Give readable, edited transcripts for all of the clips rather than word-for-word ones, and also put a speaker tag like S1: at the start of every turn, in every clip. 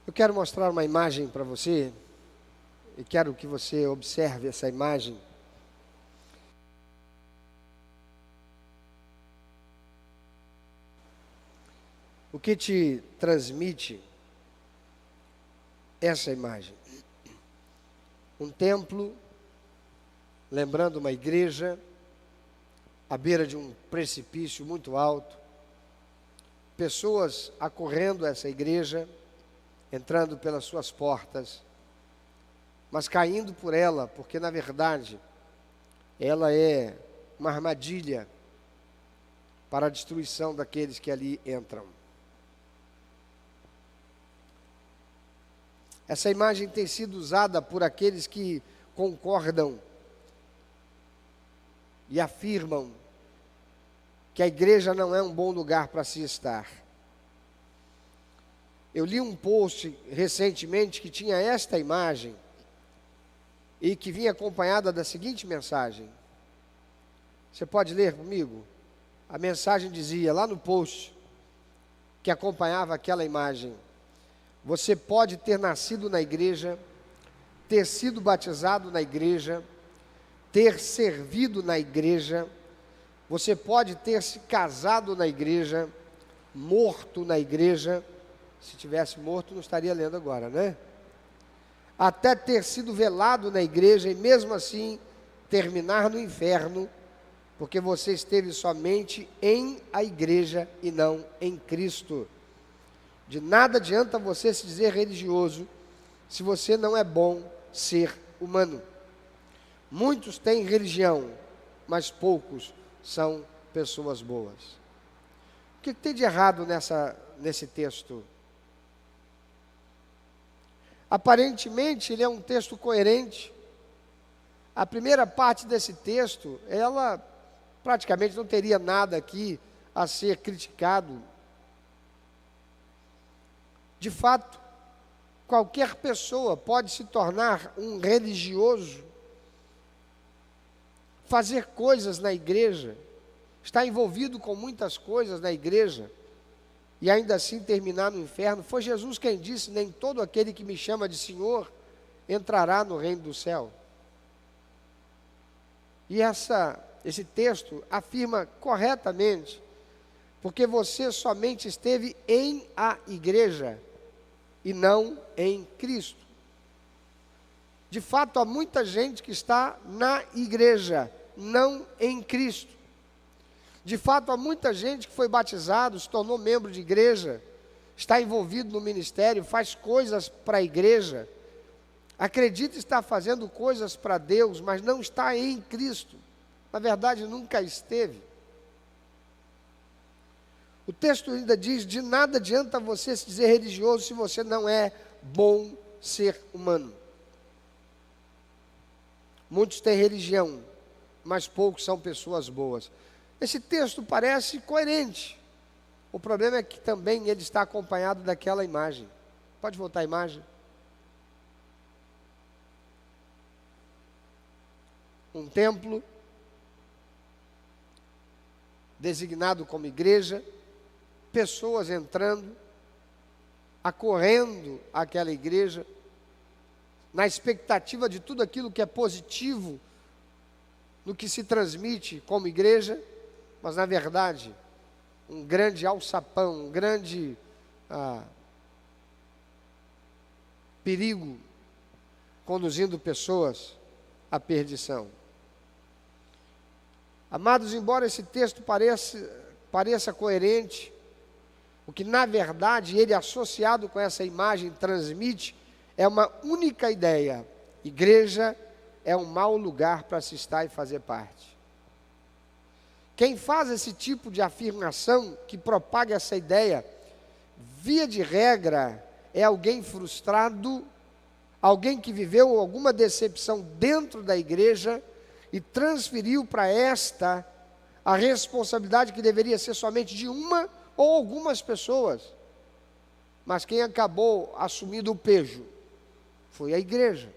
S1: Eu quero mostrar uma imagem para você, e quero que você observe essa imagem. O que te transmite essa imagem? Um templo, lembrando uma igreja, à beira de um precipício muito alto, pessoas acorrendo essa igreja, entrando pelas suas portas, mas caindo por ela, porque na verdade ela é uma armadilha para a destruição daqueles que ali entram. Essa imagem tem sido usada por aqueles que concordam e afirmam que a igreja não é um bom lugar para se estar. Eu li um post recentemente que tinha esta imagem e que vinha acompanhada da seguinte mensagem. Você pode ler comigo? A mensagem dizia lá no post que acompanhava aquela imagem: você pode ter nascido na igreja, ter sido batizado na igreja, ter servido na igreja, você pode ter se casado na igreja, morto na igreja. Se tivesse morto, não estaria lendo agora, né? Até ter sido velado na igreja e mesmo assim terminar no inferno, porque você esteve somente em a igreja e não em Cristo. De nada adianta você se dizer religioso se você não é bom ser humano. Muitos têm religião, mas poucos são pessoas boas. O que tem de errado nesse texto? Aparentemente ele é um texto coerente. A primeira parte desse texto, ela praticamente não teria nada aqui a ser criticado. De fato, qualquer pessoa pode se tornar um religioso, fazer coisas na igreja, estar envolvido com muitas coisas na igreja, e ainda assim terminar no inferno. Foi Jesus quem disse: nem todo aquele que me chama de Senhor entrará no reino do céu. E esse texto afirma corretamente, porque você somente esteve em a igreja e não em Cristo. De fato, há muita gente que está na igreja, não em Cristo. De fato, há muita gente que foi batizado, se tornou membro de igreja, está envolvido no ministério, faz coisas para a igreja, acredita estar fazendo coisas para Deus, mas não está em Cristo. Na verdade, nunca esteve. O texto ainda diz: de nada adianta você se dizer religioso se você não é bom ser humano. Muitos têm religião, mas poucos são pessoas boas. Esse texto parece coerente. O problema é que também ele está acompanhado daquela imagem. Pode voltar a imagem? Um templo designado como igreja, pessoas entrando, acorrendo àquela igreja, na expectativa de tudo aquilo que é positivo no que se transmite como igreja, mas na verdade, um grande alçapão, um grande perigo, conduzindo pessoas à perdição. Amados, embora esse texto pareça coerente, o que na verdade ele, associado com essa imagem, transmite é uma única ideia: igreja é um mau lugar para se estar e fazer parte. Quem faz esse tipo de afirmação, que propaga essa ideia, via de regra, é alguém frustrado, alguém que viveu alguma decepção dentro da igreja e transferiu para esta a responsabilidade que deveria ser somente de uma ou algumas pessoas. Mas quem acabou assumindo o pejo foi a igreja.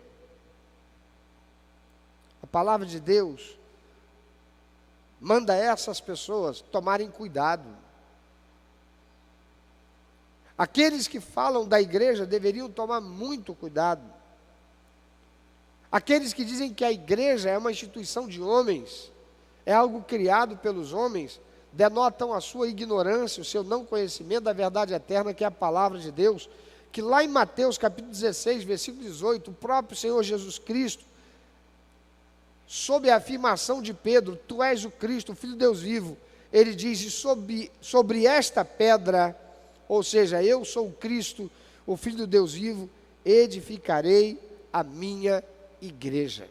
S1: A palavra de Deus manda essas pessoas tomarem cuidado. Aqueles que falam da igreja deveriam tomar muito cuidado. Aqueles que dizem que a igreja é uma instituição de homens, é algo criado pelos homens, denotam a sua ignorância, o seu não conhecimento da verdade eterna, que é a palavra de Deus, que lá em Mateus capítulo 16, versículo 18, o próprio Senhor Jesus Cristo, sob a afirmação de Pedro, tu és o Cristo, o Filho de Deus vivo, ele diz, sobre esta pedra, ou seja, eu sou o Cristo, o Filho do Deus vivo, edificarei a minha igreja.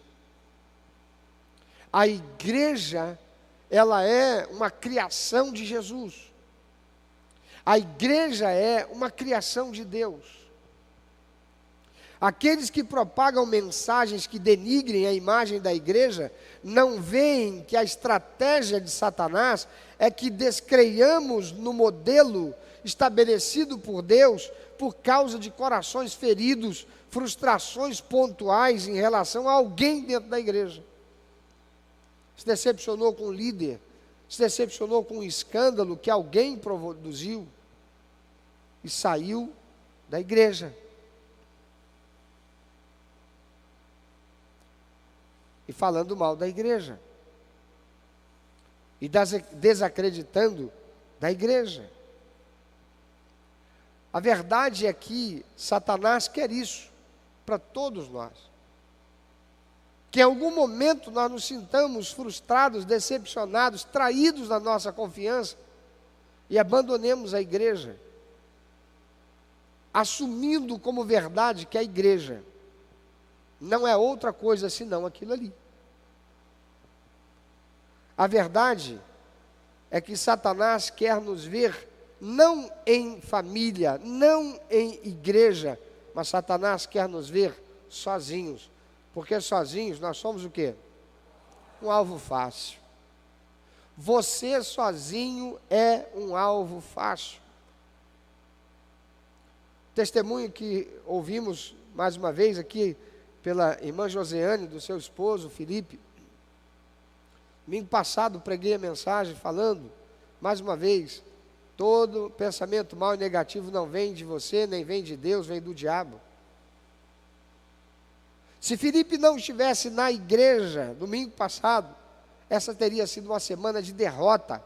S1: A igreja, ela é uma criação de Jesus. A igreja é uma criação de Deus. Aqueles que propagam mensagens que denigrem a imagem da igreja, não veem que a estratégia de Satanás é que descreiamos no modelo estabelecido por Deus, por causa de corações feridos, frustrações pontuais em relação a alguém dentro da igreja. Se decepcionou com o líder, se decepcionou com um escândalo que alguém produziu e saiu da igreja. E falando mal da igreja. E desacreditando da igreja. A verdade é que Satanás quer isso para todos nós. Que em algum momento nós nos sintamos frustrados, decepcionados, traídos na nossa confiança e abandonemos a igreja, assumindo como verdade que a igreja não é outra coisa senão aquilo ali. A verdade é que Satanás quer nos ver não em família, não em igreja, mas Satanás quer nos ver sozinhos. Porque sozinhos nós somos o quê? Um alvo fácil. Você sozinho é um alvo fácil. Testemunho que ouvimos mais uma vez aqui pela irmã Josiane, do seu esposo Felipe. Domingo passado preguei a mensagem falando, mais uma vez, todo pensamento mau e negativo não vem de você, nem vem de Deus, vem do diabo. Se Felipe não estivesse na igreja domingo passado, essa teria sido uma semana de derrota,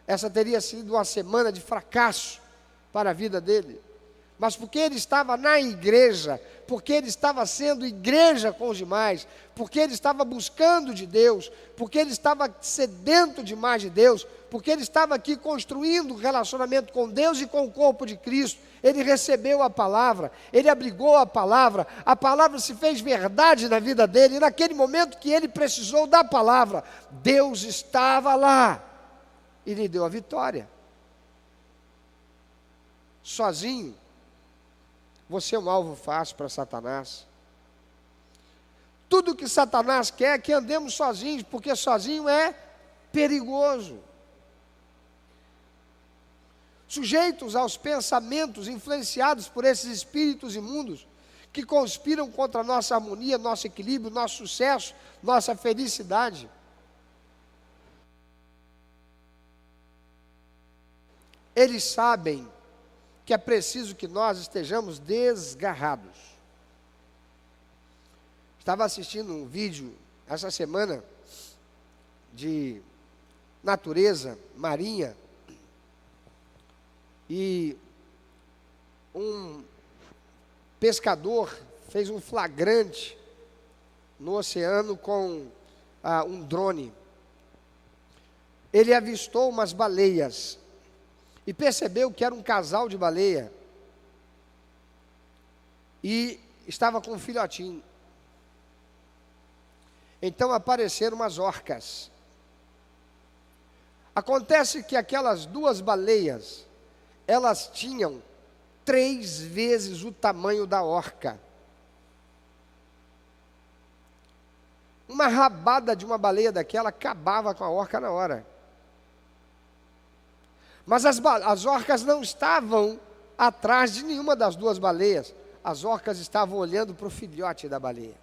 S1: essa teria sido uma semana de fracasso para a vida dele. Mas porque ele estava na igreja, porque ele estava sendo igreja com os demais, porque ele estava buscando de Deus, porque ele estava sedento de mais de Deus, porque ele estava aqui construindo um relacionamento com Deus e com o corpo de Cristo, ele recebeu a palavra, ele abrigou a palavra se fez verdade na vida dele, e naquele momento que ele precisou da palavra, Deus estava lá, e lhe deu a vitória. Sozinho, você é um alvo fácil para Satanás. Tudo que Satanás quer é que andemos sozinhos, porque sozinho é perigoso. Sujeitos aos pensamentos influenciados por esses espíritos imundos, que conspiram contra a nossa harmonia, nosso equilíbrio, nosso sucesso, nossa felicidade. Eles sabem que é preciso que nós estejamos desgarrados. Estava assistindo um vídeo essa semana de natureza marinha e um pescador fez um flagrante no oceano com um drone. Ele avistou umas baleias e percebeu que era um casal de baleia e estava com um filhotinho. Então apareceram umas orcas. Acontece que aquelas duas baleias, elas tinham 3 vezes o tamanho da orca. Uma rabada de uma baleia daquela acabava com a orca na hora. Mas as orcas não estavam atrás de nenhuma das duas baleias. As orcas estavam olhando para o filhote da baleia.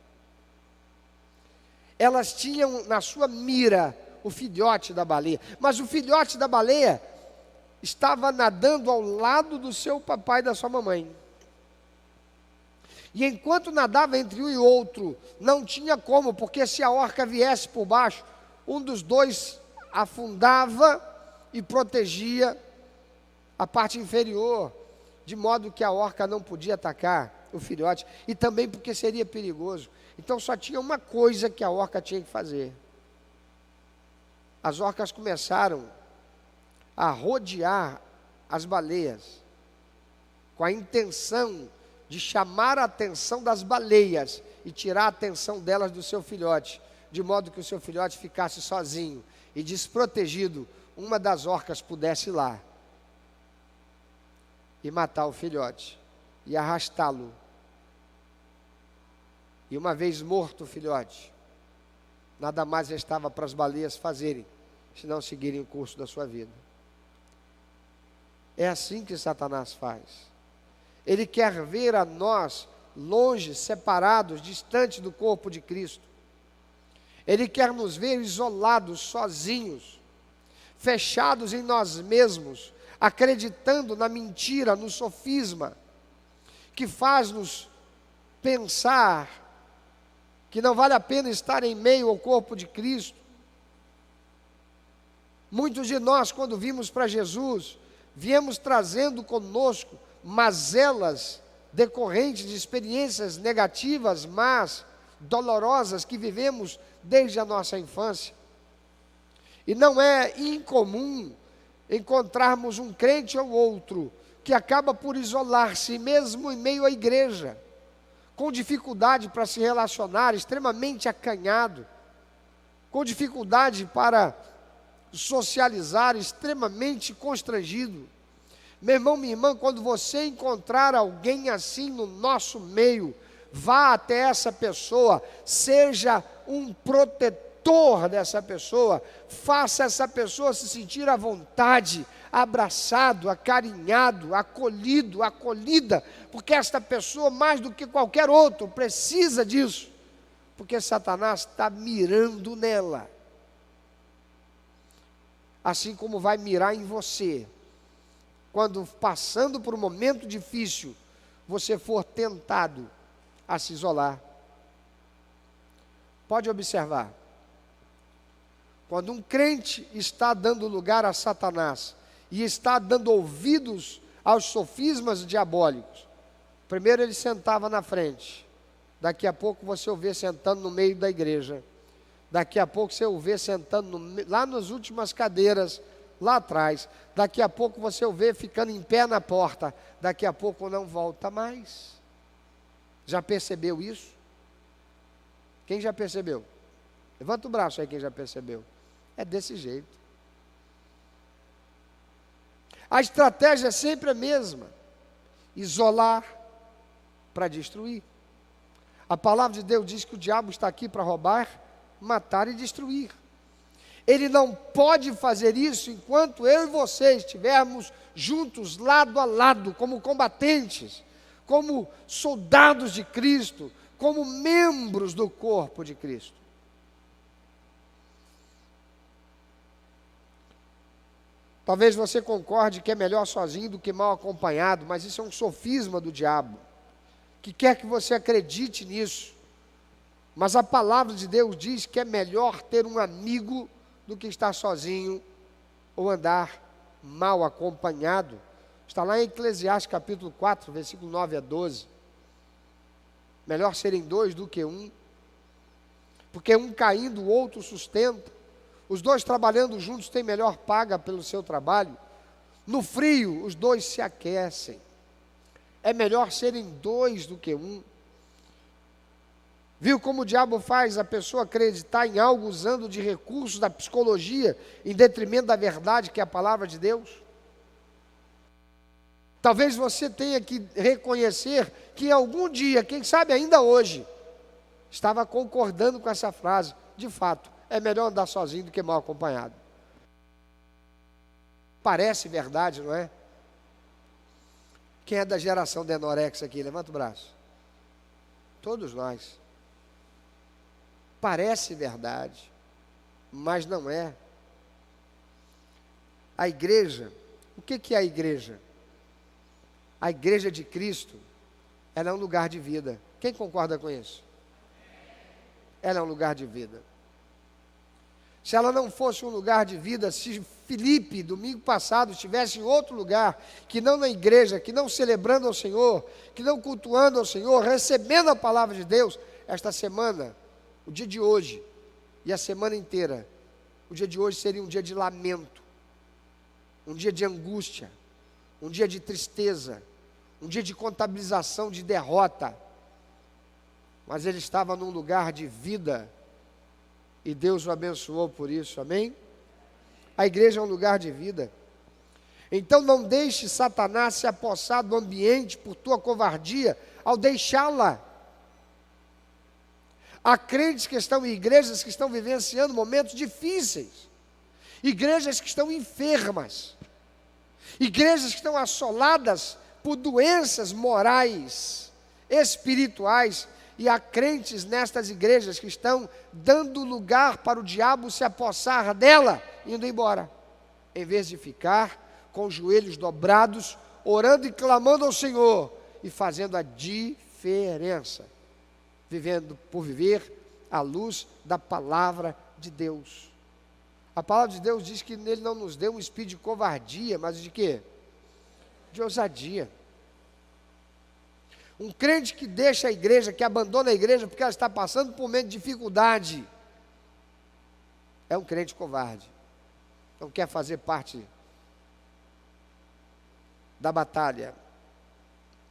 S1: Elas tinham na sua mira o filhote da baleia. Mas o filhote da baleia estava nadando ao lado do seu papai e da sua mamãe. E enquanto nadava entre um e outro, não tinha como, porque se a orca viesse por baixo, um dos dois afundava e protegia a parte inferior, de modo que a orca não podia atacar o filhote, e também porque seria perigoso. Então só tinha uma coisa que a orca tinha que fazer. As orcas começaram a rodear as baleias, com a intenção de chamar a atenção das baleias e tirar a atenção delas do seu filhote, de modo que o seu filhote ficasse sozinho e desprotegido, uma das orcas pudesse ir lá e matar o filhote e arrastá-lo. E uma vez morto o filhote, nada mais restava para as baleias fazerem, senão seguirem o curso da sua vida. É assim que Satanás faz. Ele quer ver a nós longe, separados, distantes do corpo de Cristo. Ele quer nos ver isolados, sozinhos, fechados em nós mesmos, acreditando na mentira, no sofisma, que faz-nos pensar que não vale a pena estar em meio ao corpo de Cristo. Muitos de nós, quando vimos para Jesus, viemos trazendo conosco mazelas decorrentes de experiências negativas, mas dolorosas que vivemos desde a nossa infância. E não é incomum encontrarmos um crente ou outro que acaba por isolar-se mesmo em meio à igreja, com dificuldade para se relacionar, extremamente acanhado, com dificuldade para socializar, extremamente constrangido. Meu irmão, minha irmã, quando você encontrar alguém assim no nosso meio, vá até essa pessoa, seja um protetor dessa pessoa, faça essa pessoa se sentir à vontade, abraçado, acarinhado, acolhido, acolhida, porque esta pessoa, mais do que qualquer outro, precisa disso, porque Satanás está mirando nela, assim como vai mirar em você, quando passando por um momento difícil, você for tentado a se isolar. Pode observar, quando um crente está dando lugar a Satanás, e está dando ouvidos aos sofismas diabólicos, primeiro ele sentava na frente, daqui a pouco você o vê sentando no meio da igreja, daqui a pouco você o vê sentando lá nas últimas cadeiras, lá atrás, daqui a pouco você o vê ficando em pé na porta, daqui a pouco não volta mais. Já percebeu isso? Quem já percebeu? Levanta o braço aí quem já percebeu. É desse jeito. A estratégia é sempre a mesma: isolar para destruir. A palavra de Deus diz que o diabo está aqui para roubar, matar e destruir. Ele não pode fazer isso enquanto eu e você estivermos juntos, lado a lado, como combatentes, como soldados de Cristo, como membros do corpo de Cristo. Talvez você concorde que é melhor sozinho do que mal acompanhado, mas isso é um sofisma do diabo, que quer que você acredite nisso. Mas a palavra de Deus diz que é melhor ter um amigo do que estar sozinho ou andar mal acompanhado. Está lá em Eclesiastes capítulo 4, versículo 9 a 12. Melhor serem dois do que um, porque um caindo o outro sustenta. Os dois trabalhando juntos têm melhor paga pelo seu trabalho. No frio, os dois se aquecem. É melhor serem dois do que um. Viu como o diabo faz a pessoa acreditar em algo usando de recursos da psicologia em detrimento da verdade que é a palavra de Deus? Talvez você tenha que reconhecer que algum dia, quem sabe ainda hoje, estava concordando com essa frase. De fato, é melhor andar sozinho do que mal acompanhado. Parece verdade, não é? Quem é da geração de Enorex aqui? Levanta o braço. Todos nós. Parece verdade, mas não é. A igreja O que é a igreja? A igreja de Cristo, ela é um lugar de vida. Quem concorda com isso? Ela é um lugar de vida. Se ela não fosse um lugar de vida, se Filipe, domingo passado, estivesse em outro lugar, que não na igreja, que não celebrando ao Senhor, que não cultuando ao Senhor, recebendo a palavra de Deus, esta semana, o dia de hoje e a semana inteira, o dia de hoje seria um dia de lamento, um dia de angústia, um dia de tristeza, um dia de contabilização de derrota. Mas ele estava num lugar de vida, e Deus o abençoou por isso, amém? A igreja é um lugar de vida. Então não deixe Satanás se apossar do ambiente por tua covardia, ao deixá-la. Há crentes que estão em igrejas que estão vivenciando momentos difíceis, igrejas que estão enfermas, igrejas que estão assoladas por doenças morais, espirituais, e há crentes nestas igrejas que estão dando lugar para o diabo se apossar dela, indo embora, em vez de ficar com os joelhos dobrados, orando e clamando ao Senhor, e fazendo a diferença, vivendo por viver à luz da palavra de Deus. A palavra de Deus diz que Ele não nos deu um espírito de covardia, mas de quê? De ousadia. Um crente que deixa a igreja, que abandona a igreja porque ela está passando por um momento de dificuldade, é um crente covarde. Não quer fazer parte da batalha,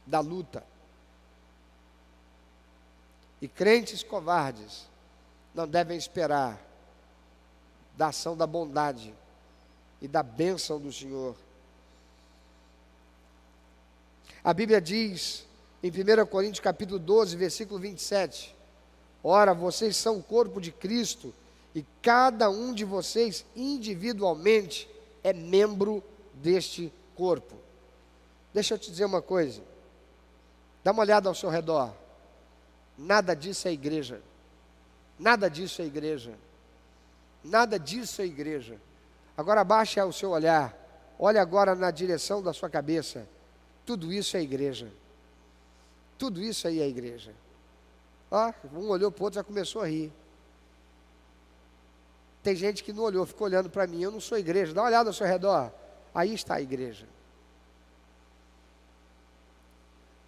S1: da luta. E crentes covardes não devem esperar da ação da bondade e da bênção do Senhor. A Bíblia diz em 1 Coríntios capítulo 12, versículo 27, ora, vocês são o corpo de Cristo, e cada um de vocês individualmente é membro deste corpo. Deixa eu te dizer uma coisa, dá uma olhada ao seu redor, nada disso é igreja, nada disso é igreja, nada disso é igreja. Agora abaixe o seu olhar, olhe agora na direção da sua cabeça, tudo isso é igreja. Tudo isso aí é igreja. Ó, um olhou para o outro, já começou a rir. Tem gente que não olhou, ficou olhando para mim, eu não sou igreja. Dá uma olhada ao seu redor, aí está a igreja.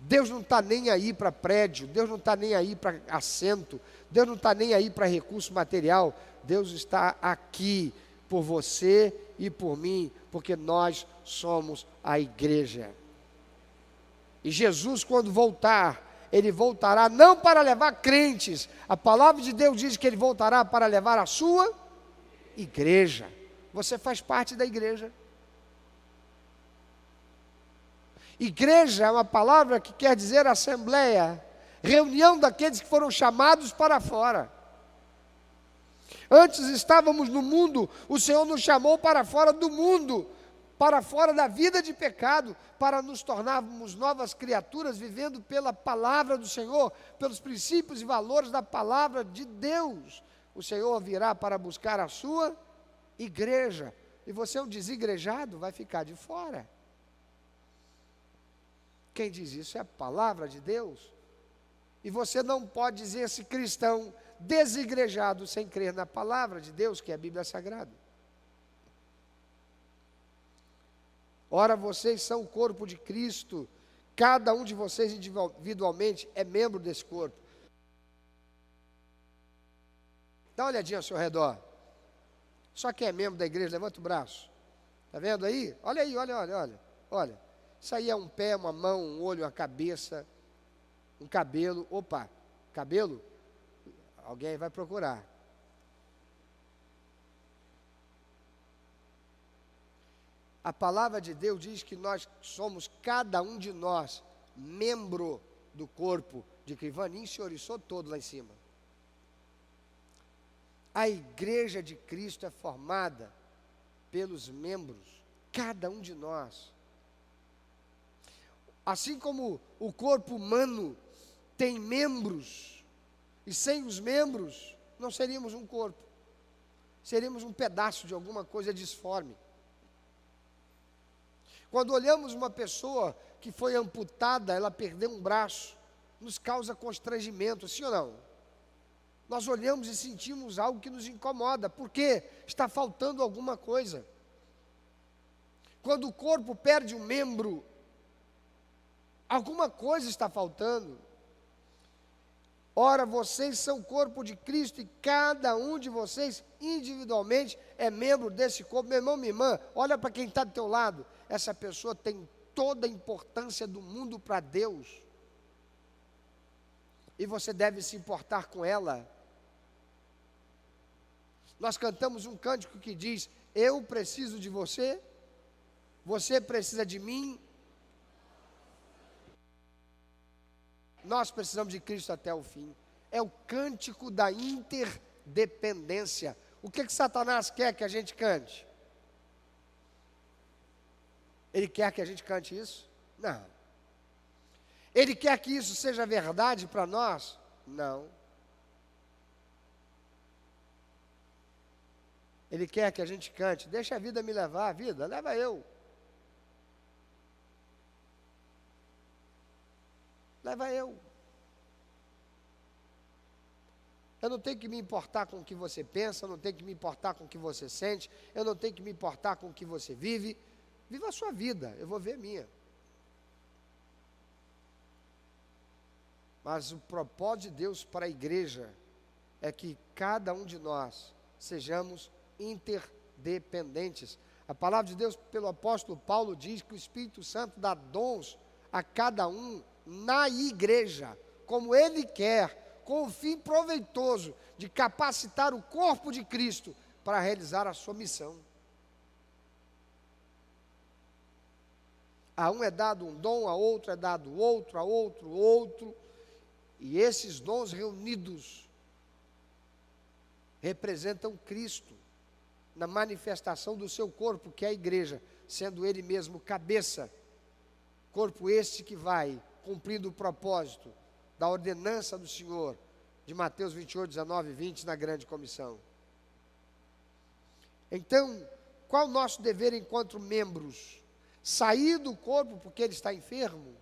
S1: Deus não está nem aí para prédio, Deus não está nem aí para assento, Deus não está nem aí para recurso material, Deus está aqui por você e por mim, porque nós somos a igreja. E Jesus, quando voltar, Ele voltará não para levar crentes, a palavra de Deus diz que Ele voltará para levar a sua igreja. Você faz parte da igreja. Igreja é uma palavra que quer dizer assembleia, reunião daqueles que foram chamados para fora. Antes estávamos no mundo, o Senhor nos chamou para fora do mundo, para fora da vida de pecado, para nos tornarmos novas criaturas, vivendo pela palavra do Senhor, pelos princípios e valores da palavra de Deus. O Senhor virá para buscar a sua igreja, e você é um desigrejado, vai ficar de fora. Quem diz isso é a palavra de Deus, e você não pode dizer-se cristão desigrejado sem crer na palavra de Deus, que é a Bíblia Sagrada. Ora, vocês são o corpo de Cristo, cada um de vocês individualmente é membro desse corpo. Dá uma olhadinha ao seu redor. Só quem é membro da igreja, levanta o braço. Está vendo aí? Olha aí, olha. Isso aí é um pé, uma mão, um olho, uma cabeça, um cabelo. Opa, cabelo? Alguém vai procurar. A palavra de Deus diz que nós somos, cada um de nós, membro do corpo de Cristo. Vaninho se oriçou todo lá em cima. A igreja de Cristo é formada pelos membros, cada um de nós. Assim como o corpo humano tem membros, e sem os membros não seríamos um corpo, seríamos um pedaço de alguma coisa disforme. Quando olhamos uma pessoa que foi amputada, ela perdeu um braço, nos causa constrangimento, sim ou não? Nós olhamos e sentimos algo que nos incomoda, porque está faltando alguma coisa. Quando o corpo perde um membro, alguma coisa está faltando. Ora, vocês são o corpo de Cristo e cada um de vocês individualmente é membro desse corpo. Meu irmão, minha irmã, olha para quem está do teu lado. Essa pessoa tem toda a importância do mundo para Deus. E você deve se importar com ela. Nós cantamos um cântico que diz: eu preciso de você, você precisa de mim, nós precisamos de Cristo até o fim. É o cântico da interdependência. O que Satanás quer que a gente cante? Ele quer que a gente cante isso? Não. Ele quer que isso seja verdade para nós? Não. Ele quer que a gente cante: deixa a vida me levar, a vida, leva eu. Leva eu. Eu não tenho que me importar com o que você pensa, eu não tenho que me importar com o que você sente, eu não tenho que me importar com o que você vive. Viva a sua vida, eu vou ver a minha. Mas o propósito de Deus para a igreja é que cada um de nós sejamos interdependentes. A palavra de Deus, pelo apóstolo Paulo, diz que o Espírito Santo dá dons a cada um na igreja, como ele quer, com o fim proveitoso de capacitar o corpo de Cristo para realizar a sua missão. A um é dado um dom, a outro é dado outro, a outro, e esses dons reunidos representam Cristo na manifestação do seu corpo, que é a igreja, sendo ele mesmo cabeça. Corpo este que vai cumprindo o propósito da ordenança do Senhor, de Mateus 28, 19 e 20, na grande comissão. Então, qual o nosso dever enquanto membros? Sair do corpo porque ele está enfermo?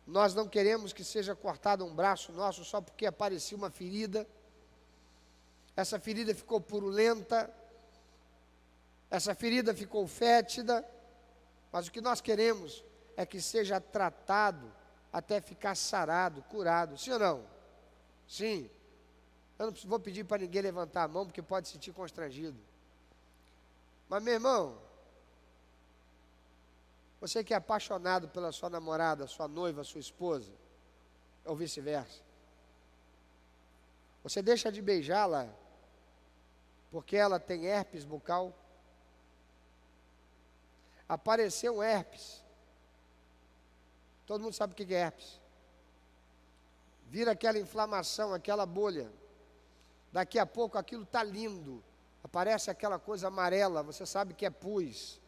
S1: Nós não queremos que seja cortado um braço nosso só porque apareceu uma ferida. Essa ferida ficou purulenta, essa ferida ficou fétida, mas o que nós queremos é que seja tratado até ficar sarado, curado, sim ou não? Sim. Eu não vou pedir para ninguém levantar a mão, porque pode se sentir constrangido. Mas, meu irmão, você que é apaixonado pela sua namorada, sua noiva, sua esposa, ou vice-versa, você deixa de beijá-la porque ela tem herpes bucal? Apareceu um herpes. Todo mundo sabe o que é herpes. Vira aquela inflamação, aquela bolha. Daqui a pouco aquilo está lindo. Aparece aquela coisa amarela, você sabe que é pus.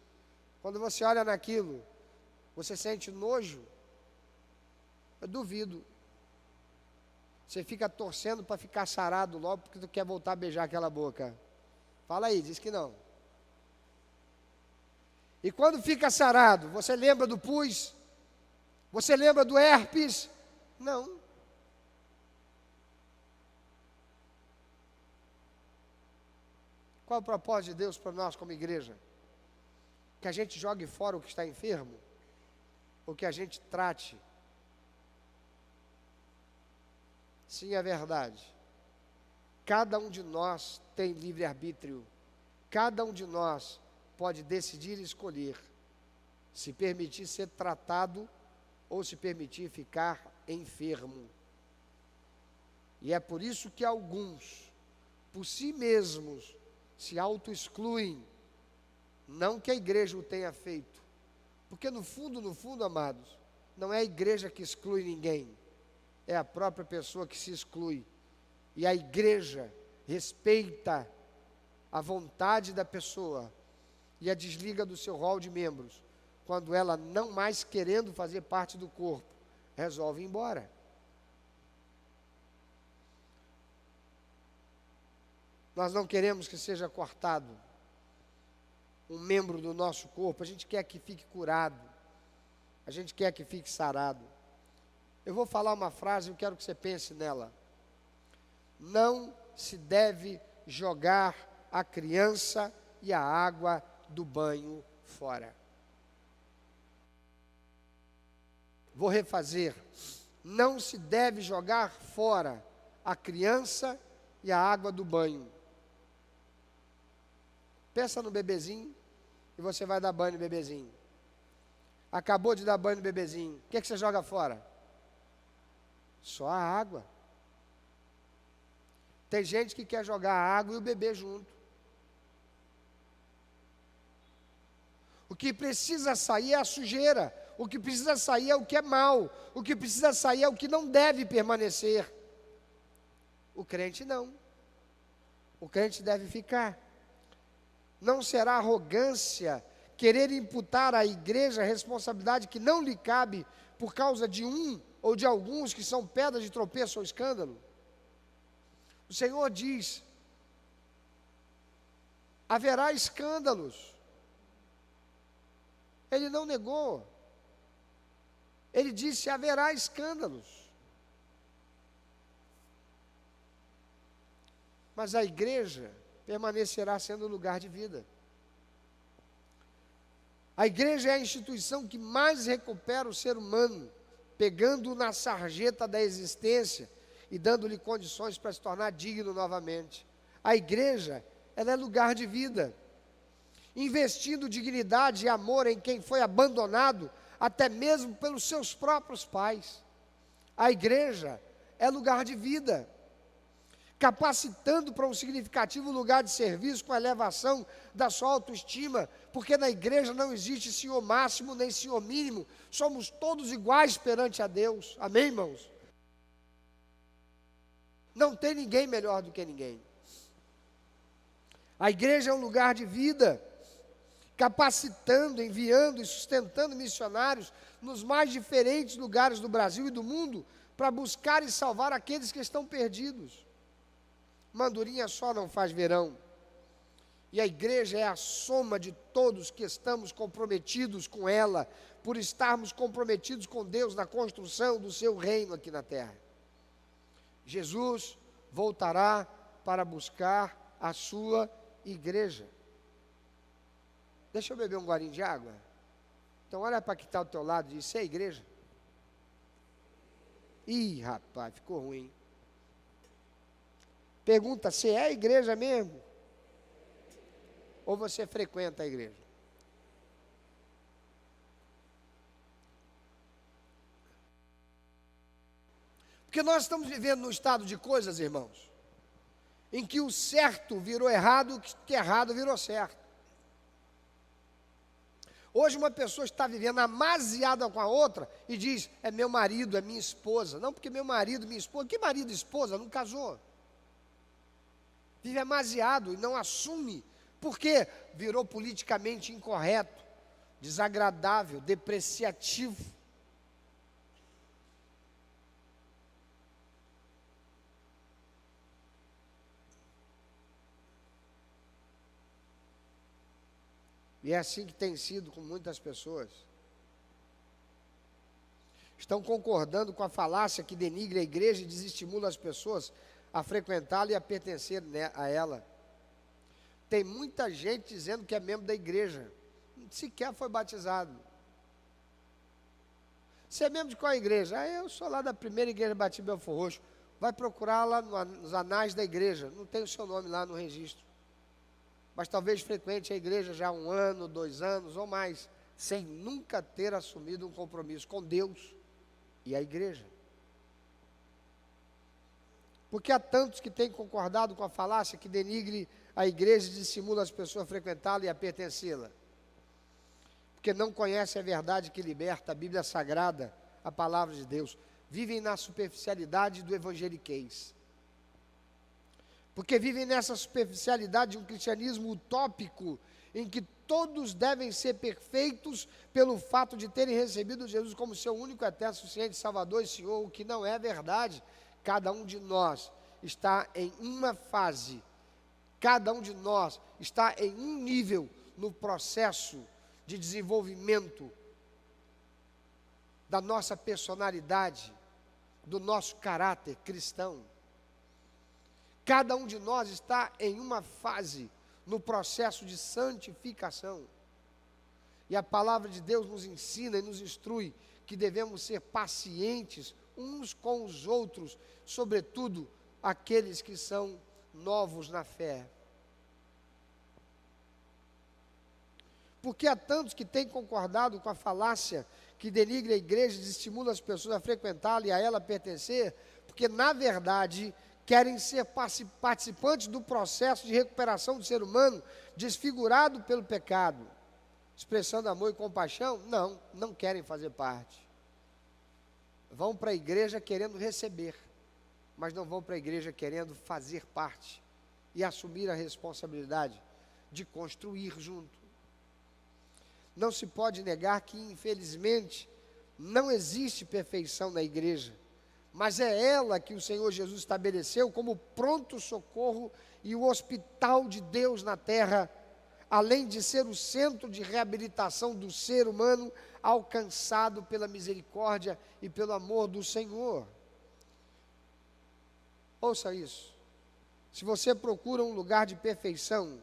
S1: Quando você olha naquilo, você sente nojo? Eu duvido. Você fica torcendo para ficar sarado logo, porque tu quer voltar a beijar aquela boca. Fala aí, diz que não. E quando fica sarado, você lembra do pus? Você lembra do herpes? Não. Qual é o propósito de Deus para nós como igreja? Que a gente jogue fora o que está enfermo? Ou que a gente trate? Sim, é verdade. Cada um de nós tem livre-arbítrio. Cada um de nós pode decidir e escolher se permitir ser tratado ou se permitir ficar enfermo. E é por isso que alguns, por si mesmos, se auto-excluem. Não que a igreja o tenha feito. Porque no fundo, amados, não é a igreja que exclui ninguém. É a própria pessoa que se exclui. E a igreja respeita a vontade da pessoa e a desliga do seu rol de membros, quando ela, não mais querendo fazer parte do corpo, resolve ir embora. Nós não queremos que seja cortado. um membro do nosso corpo, a gente quer que fique curado, a gente quer que fique sarado. Eu vou falar uma frase e eu quero que você pense nela. Não se deve jogar a criança e a água do banho fora. Vou refazer. Não se deve jogar fora a criança e a água do banho. Pensa no bebezinho e você vai dar banho no bebezinho. Acabou de dar banho no bebezinho. O que você joga fora? Só a água. Tem gente que quer jogar a água e o bebê junto. O que precisa sair é a sujeira. O que precisa sair é o que é mal. O que precisa sair é o que não deve permanecer. O crente não. O crente deve ficar. Não será arrogância querer imputar à igreja a responsabilidade que não lhe cabe por causa de um ou de alguns que são pedras de tropeço ou escândalo. O Senhor diz: haverá escândalos. Ele não negou. Ele disse: haverá escândalos. Mas a igreja permanecerá sendo lugar de vida. A igreja é a instituição que mais recupera o ser humano, pegando-o na sarjeta da existência e dando-lhe condições para se tornar digno novamente. A igreja, ela é lugar de vida, investindo dignidade e amor em quem foi abandonado, até mesmo pelos seus próprios pais. A igreja é lugar de vida, capacitando para um significativo lugar de serviço com a elevação da sua autoestima, porque na igreja não existe senhor máximo nem senhor mínimo, somos todos iguais perante a Deus, amém, irmãos? Não tem ninguém melhor do que ninguém. A igreja é um lugar de vida, capacitando, enviando e sustentando missionários nos mais diferentes lugares do Brasil e do mundo, para buscar e salvar aqueles que estão perdidos. Mandurinha só não faz verão. E a igreja é a soma de todos que estamos comprometidos com ela, por estarmos comprometidos com Deus na construção do seu reino aqui na terra. Jesus voltará para buscar a sua igreja. Deixa eu beber um golinho de água. Então olha para quem está ao teu lado e diz: isso é igreja? Ih, rapaz, ficou ruim. Pergunta: você é a igreja mesmo? Ou você frequenta a igreja? Porque nós estamos vivendo num estado de coisas, irmãos, em que o certo virou errado, o que errado virou certo. Hoje uma pessoa está vivendo amasiada com a outra e diz: é meu marido, é minha esposa. Não, porque meu marido, minha esposa. Que marido e esposa? Não casou. Vive amasiado e não assume. Por quê? Virou politicamente incorreto, desagradável, depreciativo. E é assim que tem sido com muitas pessoas. Estão concordando com a falácia que denigre a igreja e desestimula as pessoas a frequentá-la e a pertencer a ela. Tem muita gente dizendo que é membro da igreja, sequer foi batizado. Você é membro de qual igreja? Ah, eu sou lá da primeira igreja Batista em Belfor Roxo. Vai procurar lá nos anais da igreja, não tem o seu nome lá no registro. Mas talvez frequente a igreja já há 1 ano, 2 anos ou mais, sem nunca ter assumido um compromisso com Deus e a igreja. Porque há tantos que têm concordado com a falácia que denigre a igreja e dissimula as pessoas a frequentá-la e a pertencê-la. Porque não conhecem a verdade que liberta, a Bíblia Sagrada, a palavra de Deus. Vivem na superficialidade do evangeliquez. Porque vivem nessa superficialidade de um cristianismo utópico, em que todos devem ser perfeitos pelo fato de terem recebido Jesus como seu único, eterno, suficiente Salvador e Senhor, o que não é verdade. Cada um de nós está em uma fase, cada um de nós está em um nível no processo de desenvolvimento da nossa personalidade, do nosso caráter cristão. Cada um de nós está em uma fase no processo de santificação. E a palavra de Deus nos ensina e nos instrui que devemos ser pacientes uns com os outros, sobretudo aqueles que são novos na fé. Porque há tantos que têm concordado com a falácia que denigre a igreja e desestimula as pessoas a frequentá-la e a ela pertencer, porque na verdade querem ser participantes do processo de recuperação do ser humano desfigurado pelo pecado, expressando amor e compaixão. Não querem fazer parte. Vão para a igreja querendo receber, mas não vão para a igreja querendo fazer parte e assumir a responsabilidade de construir junto. Não se pode negar que, infelizmente, não existe perfeição na igreja, mas é ela que o Senhor Jesus estabeleceu como pronto socorro e o hospital de Deus na terra, além de ser o centro de reabilitação do ser humano alcançado pela misericórdia e pelo amor do Senhor. Ouça isso. Se você procura um lugar de perfeição,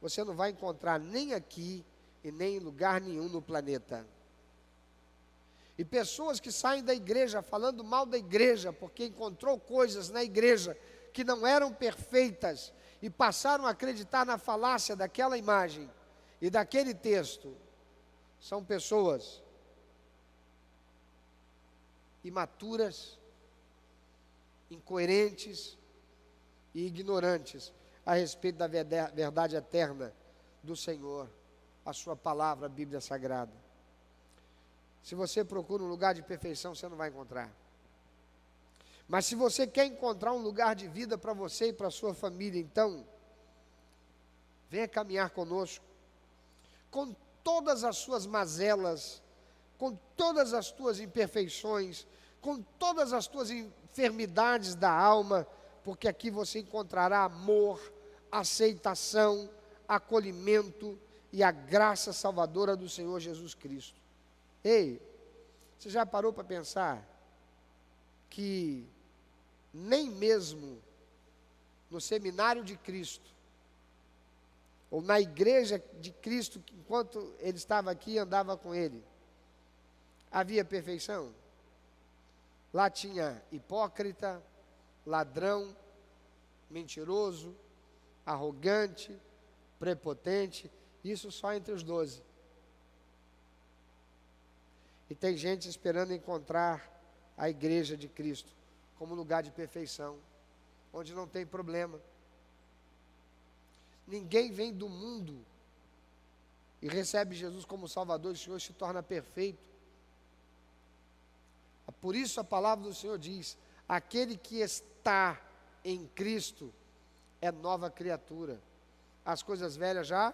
S1: você não vai encontrar nem aqui e nem em lugar nenhum no planeta. E pessoas que saem da igreja falando mal da igreja, porque encontrou coisas na igreja que não eram perfeitas, e passaram a acreditar na falácia daquela imagem e daquele texto, são pessoas imaturas, incoerentes e ignorantes a respeito da verdade eterna do Senhor, a sua palavra, a Bíblia Sagrada. Se você procura um lugar de perfeição, você não vai encontrar. Mas se você quer encontrar um lugar de vida para você e para a sua família, então, venha caminhar conosco, com todas as suas mazelas, com todas as tuas imperfeições, com todas as tuas enfermidades da alma, porque aqui você encontrará amor, aceitação, acolhimento e a graça salvadora do Senhor Jesus Cristo. Ei, você já parou para pensar que nem mesmo no seminário de Cristo, ou na igreja de Cristo, enquanto ele estava aqui e andava com ele, havia perfeição? Lá tinha hipócrita, ladrão, mentiroso, arrogante, prepotente, isso só entre os 12. E tem gente esperando encontrar a igreja de Cristo como lugar de perfeição, onde não tem problema. Ninguém vem do mundo e recebe Jesus como Salvador e Senhor e se torna perfeito. Por isso a palavra do Senhor diz: aquele que está em Cristo é nova criatura. As coisas velhas já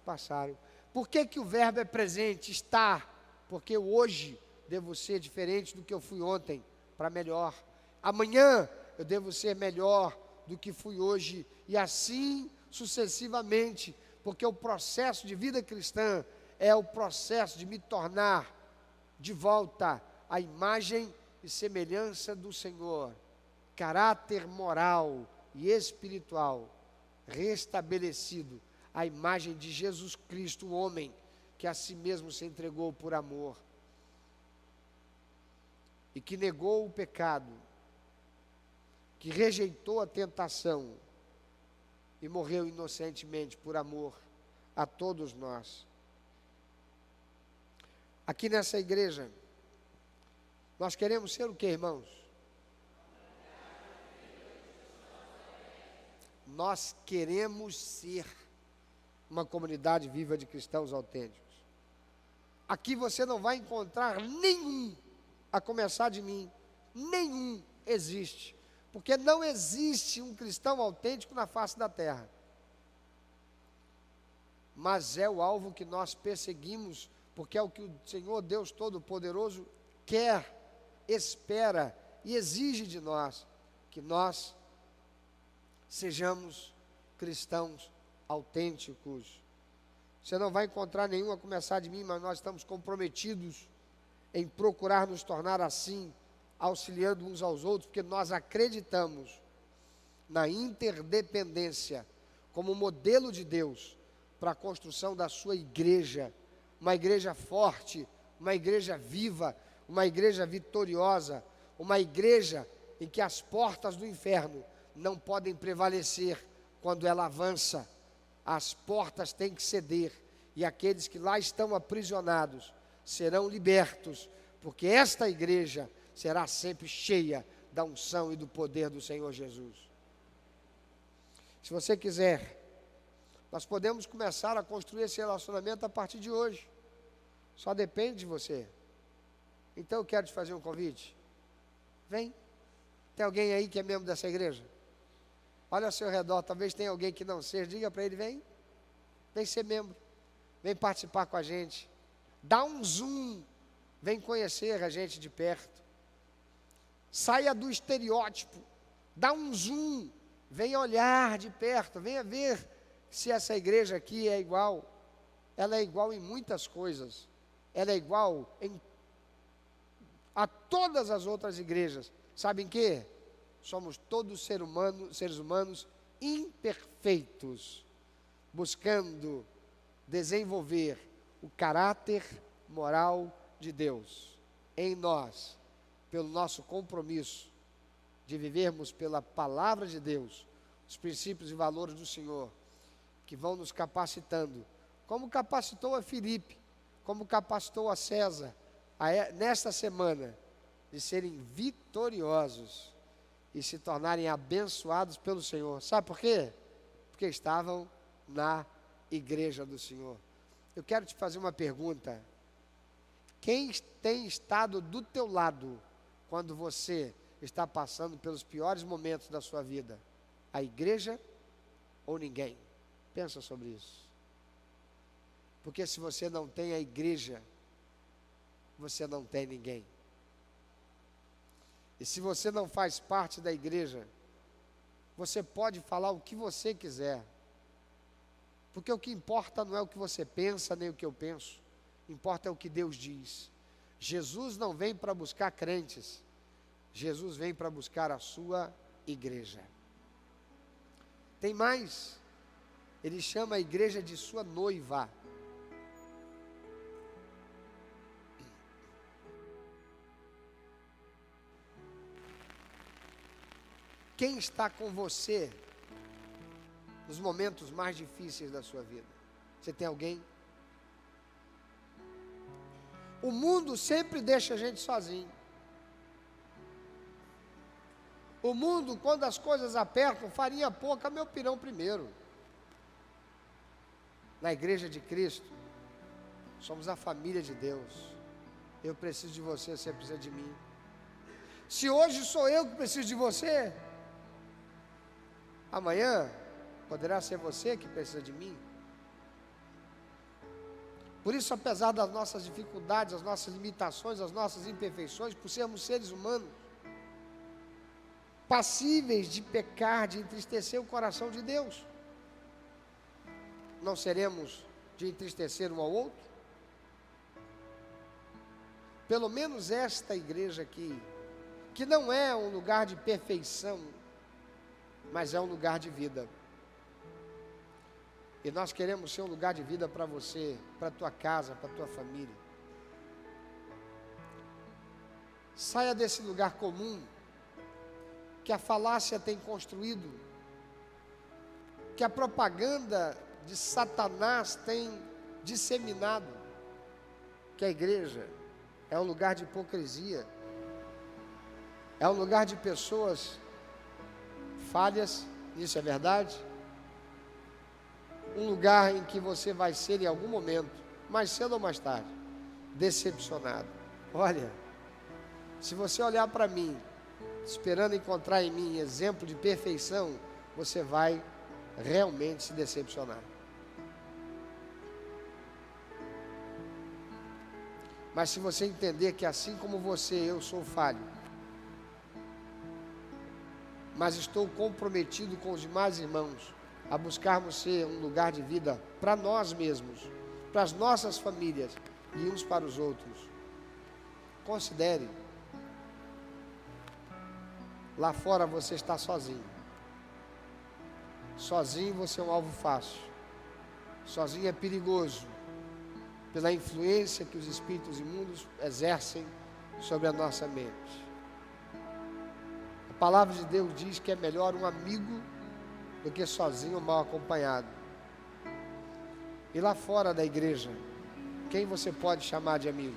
S1: passaram. Por que o verbo é presente, está? Porque hoje devo ser diferente do que eu fui ontem, para melhor. Amanhã eu devo ser melhor do que fui hoje, e assim sucessivamente, porque o processo de vida cristã é o processo de me tornar de volta à imagem e semelhança do Senhor, caráter moral e espiritual restabelecido, à imagem de Jesus Cristo, o homem que a si mesmo se entregou por amor e que negou o pecado, que rejeitou a tentação e morreu inocentemente por amor a todos nós. Aqui nessa igreja, nós queremos ser o que, irmãos? Nós queremos ser uma comunidade viva de cristãos autênticos. Aqui você não vai encontrar nenhum, a começar de mim, nenhum existe, porque não existe um cristão autêntico na face da terra. Mas é o alvo que nós perseguimos, porque é o que o Senhor Deus Todo-Poderoso quer, espera e exige de nós, que nós sejamos cristãos autênticos. Você não vai encontrar nenhum a começar de mim, mas nós estamos comprometidos em procurar nos tornar assim, auxiliando uns aos outros, porque nós acreditamos na interdependência como modelo de Deus para a construção da sua igreja, uma igreja forte, uma igreja viva, uma igreja vitoriosa, uma igreja em que as portas do inferno não podem prevalecer quando ela avança. As portas têm que ceder e aqueles que lá estão aprisionados serão libertos, porque esta igreja será sempre cheia da unção e do poder do Senhor Jesus. Se você quiser, nós podemos começar a construir esse relacionamento a partir de hoje. Só depende de você. Então eu quero te fazer um convite. Vem. Tem alguém aí que é membro dessa igreja? Olha ao seu redor, talvez tenha alguém que não seja. Diga para ele, vem. Vem ser membro. Vem participar com a gente. Dá um zoom. Vem conhecer a gente de perto. Saia do estereótipo. Dá um zoom. Venha olhar de perto. Venha ver se essa igreja aqui é igual. Ela é igual em muitas coisas. Ela é igual a todas as outras igrejas. Sabem que? Somos todos seres humanos imperfeitos, buscando desenvolver o caráter moral de Deus em nós, pelo nosso compromisso de vivermos pela palavra de Deus, os princípios e valores do Senhor, que vão nos capacitando, como capacitou a Filipe, como capacitou a César, nesta semana, de serem vitoriosos e se tornarem abençoados pelo Senhor. Sabe por quê? Porque estavam na igreja do Senhor. Eu quero te fazer uma pergunta. Quem tem estado do teu lado quando você está passando pelos piores momentos da sua vida? A igreja ou ninguém? Pensa sobre isso. Porque se você não tem a igreja, você não tem ninguém. E se você não faz parte da igreja, você pode falar o que você quiser. Porque o que importa não é o que você pensa, nem o que eu penso. Importa é o que Deus diz. Jesus não vem para buscar crentes. Jesus vem para buscar a sua igreja. Tem mais. Ele chama a igreja de sua noiva. Quem está com você nos momentos mais difíceis da sua vida? Você tem alguém? O mundo sempre deixa a gente sozinho. O mundo, quando as coisas apertam, farinha pouca, meu pirão primeiro. Na igreja de Cristo, somos a família de Deus. Eu preciso de você, você precisa de mim. Se hoje sou eu que preciso de você, amanhã poderá ser você que precisa de mim. Por isso, apesar das nossas dificuldades, as nossas limitações, as nossas imperfeições, por sermos seres humanos, passíveis de pecar, de entristecer o coração de Deus, não seremos de entristecer um ao outro? Pelo menos esta igreja aqui, que não é um lugar de perfeição, mas é um lugar de vida. E nós queremos ser um lugar de vida para você, para a tua casa, para a tua família. Saia desse lugar comum que a falácia tem construído, que a propaganda de Satanás tem disseminado, que a igreja é um lugar de hipocrisia, é um lugar de pessoas falhas, isso é verdade. Um lugar em que você vai ser em algum momento, mais cedo ou mais tarde, decepcionado. Olha, se você olhar para mim, esperando encontrar em mim exemplo de perfeição, você vai realmente se decepcionar. Mas se você entender que assim como você, eu sou falho, mas estou comprometido com os demais irmãos, a buscarmos ser um lugar de vida para nós mesmos, para as nossas famílias e uns para os outros. Considere, lá fora você está sozinho. Sozinho você é um alvo fácil. Sozinho é perigoso, pela influência que os espíritos imundos exercem sobre a nossa mente. A palavra de Deus diz que é melhor um amigo do que sozinho ou mal acompanhado. E lá fora da igreja, quem você pode chamar de amigo?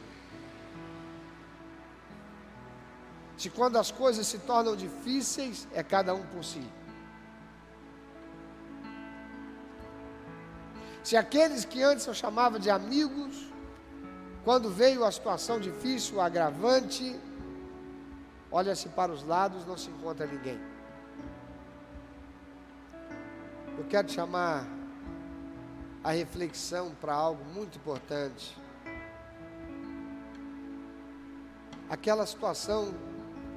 S1: Se quando as coisas se tornam difíceis, é cada um por si. Se aqueles que antes eu chamava de amigos, quando veio a situação difícil, o agravante, olha-se para os lados, não se encontra ninguém. Eu quero te chamar a reflexão para algo muito importante. Aquela situação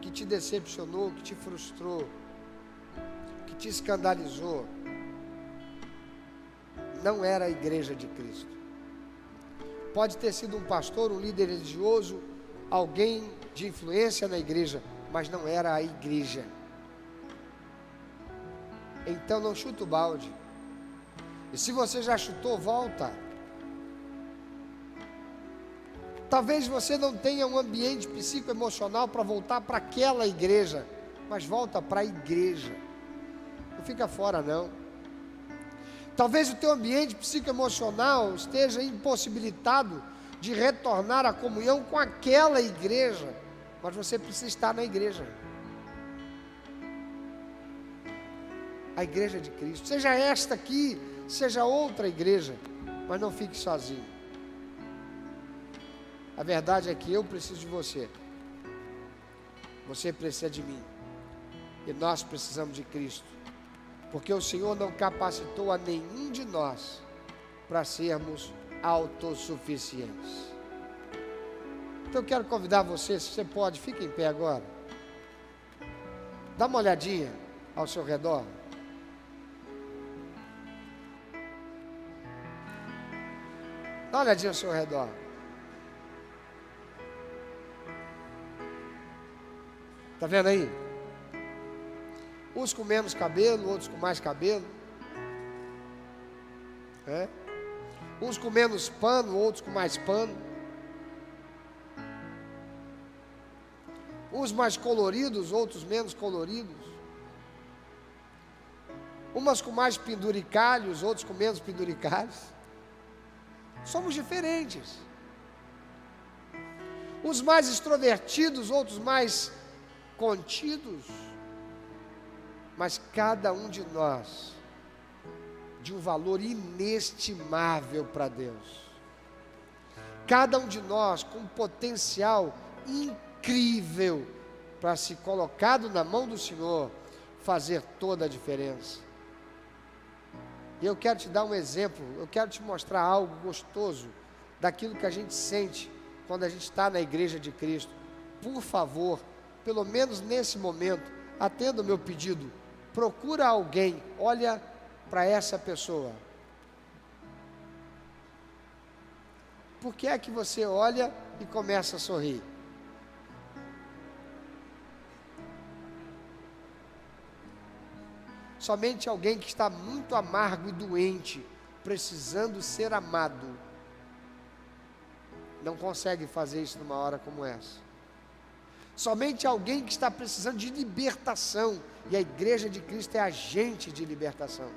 S1: que te decepcionou, que te frustrou, que te escandalizou, não era a igreja de Cristo. Pode ter sido um pastor, um líder religioso, alguém de influência na igreja, mas não era a igreja. Então não chuta o balde. E se você já chutou, volta. Talvez você não tenha um ambiente psicoemocional para voltar para aquela igreja, mas volta para a igreja. Não fica fora não. Talvez o teu ambiente psicoemocional esteja impossibilitado de retornar à comunhão com aquela igreja, mas você precisa estar na igreja. A igreja de Cristo, seja esta aqui, seja outra igreja, mas não fique sozinho. A verdade é que eu preciso de você, você precisa de mim, e nós precisamos de Cristo, porque o Senhor não capacitou a nenhum de nós para sermos autossuficientes. Então eu quero convidar você, se você pode, fique em pé agora, dá uma olhadinha ao seu redor. Dá uma olhadinha ao seu redor. Está vendo aí? Uns com menos cabelo, outros com mais cabelo. Uns com menos pano, outros com mais pano. Uns mais coloridos, outros menos coloridos. Umas com mais penduricalhos, outros com menos penduricalhos. Somos diferentes. Uns mais extrovertidos, outros mais contidos. Mas cada um de nós, de um valor inestimável para Deus. Cada um de nós com um potencial incrível para, se colocado na mão do Senhor, fazer toda a diferença. E eu quero te dar um exemplo, eu quero te mostrar algo gostoso daquilo que a gente sente quando a gente está na igreja de Cristo. Por favor, pelo menos nesse momento, atenda o meu pedido. Procura alguém, olha para essa pessoa. Por que é que você olha e começa a sorrir? Somente alguém que está muito amargo e doente, precisando ser amado, não consegue fazer isso numa hora como essa. Somente alguém que está precisando de libertação, e a igreja de Cristo é agente de libertação.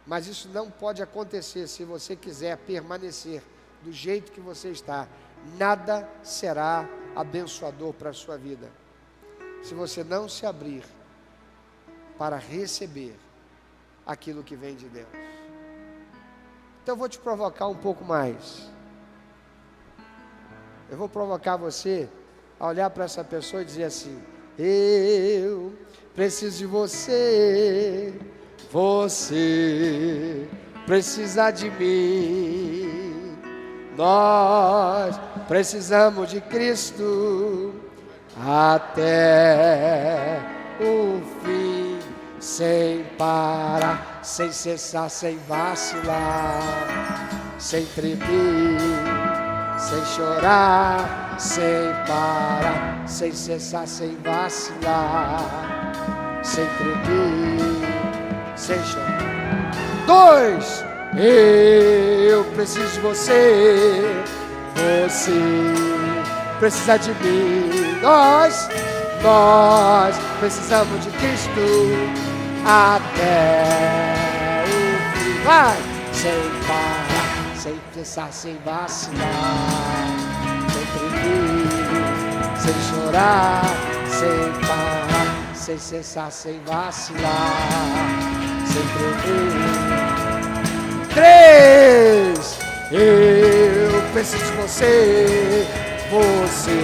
S1: Mas isso não pode acontecer se você quiser permanecer do jeito que você está. Nada será abençoador para a sua vida se você não se abrir para receber aquilo que vem de Deus. Então eu vou te provocar um pouco mais. Eu vou provocar você a olhar para essa pessoa e dizer assim: eu preciso de você, você precisa de mim, nós precisamos de Cristo até o fim. sem parar, sem cessar, sem vacilar, sem tremer, sem chorar, sem parar, sem cessar, sem vacilar, sem tremer, sem chorar. 2, eu preciso de você, você precisa de mim, nós precisamos de Cristo até o fim. Vai! Sem parar, sem cessar, sem vacilar, sem tremer, sem chorar, sem parar, sem cessar, sem vacilar, sem tremer. 3, eu preciso de você, você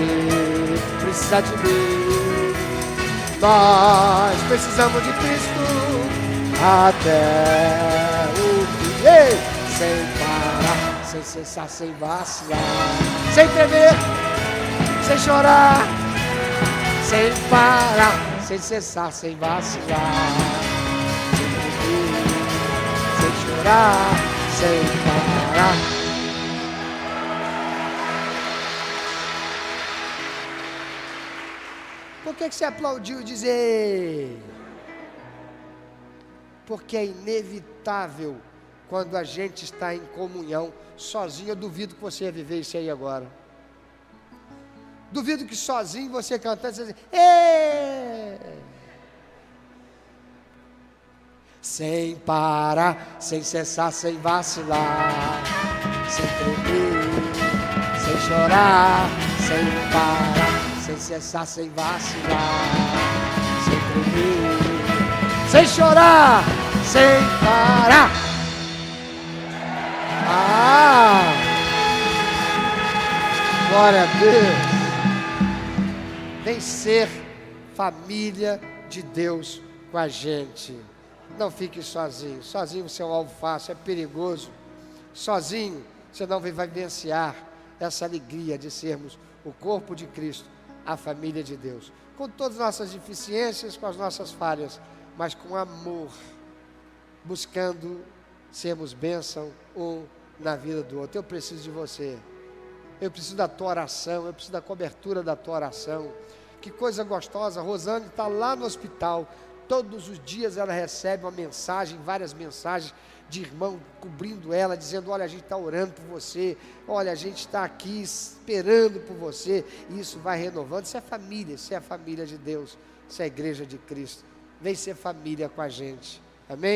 S1: precisa de mim, nós precisamos de Cristo até o fim. Ei! Sem parar, sem cessar, sem vacilar, sem tremer, sem chorar, sem parar, sem cessar, sem vacilar, sem tremer, sem chorar, sem parar. Por que você aplaudiu dizer? Porque é inevitável quando a gente está em comunhão. Sozinho, eu duvido que você ia viver isso aí agora. Duvido que sozinho você cantando, você diz, sem parar, sem cessar, sem vacilar, sem tremer, sem chorar, sem parar, sem cessar, sem vacilar, sem tremer, sem chorar, sem parar. Glória a Deus. Vem ser família de Deus com a gente. Não fique sozinho. Sozinho você é um alvo fácil, é perigoso. Sozinho você não vai vivenciar essa alegria de sermos o corpo de Cristo, a família de Deus. Com todas as nossas deficiências, com as nossas falhas, mas com amor, buscando sermos bênção um na vida do outro. Eu preciso de você. Eu preciso da tua oração, eu preciso da cobertura da tua oração. Que coisa gostosa, Rosane está lá no hospital, todos os dias ela recebe uma mensagem, várias mensagens de irmão cobrindo ela, dizendo, olha, a gente está orando por você, olha, a gente está aqui esperando por você, e isso vai renovando. Isso é família, isso é a família de Deus, isso é a igreja de Cristo. Vem ser família com a gente, amém?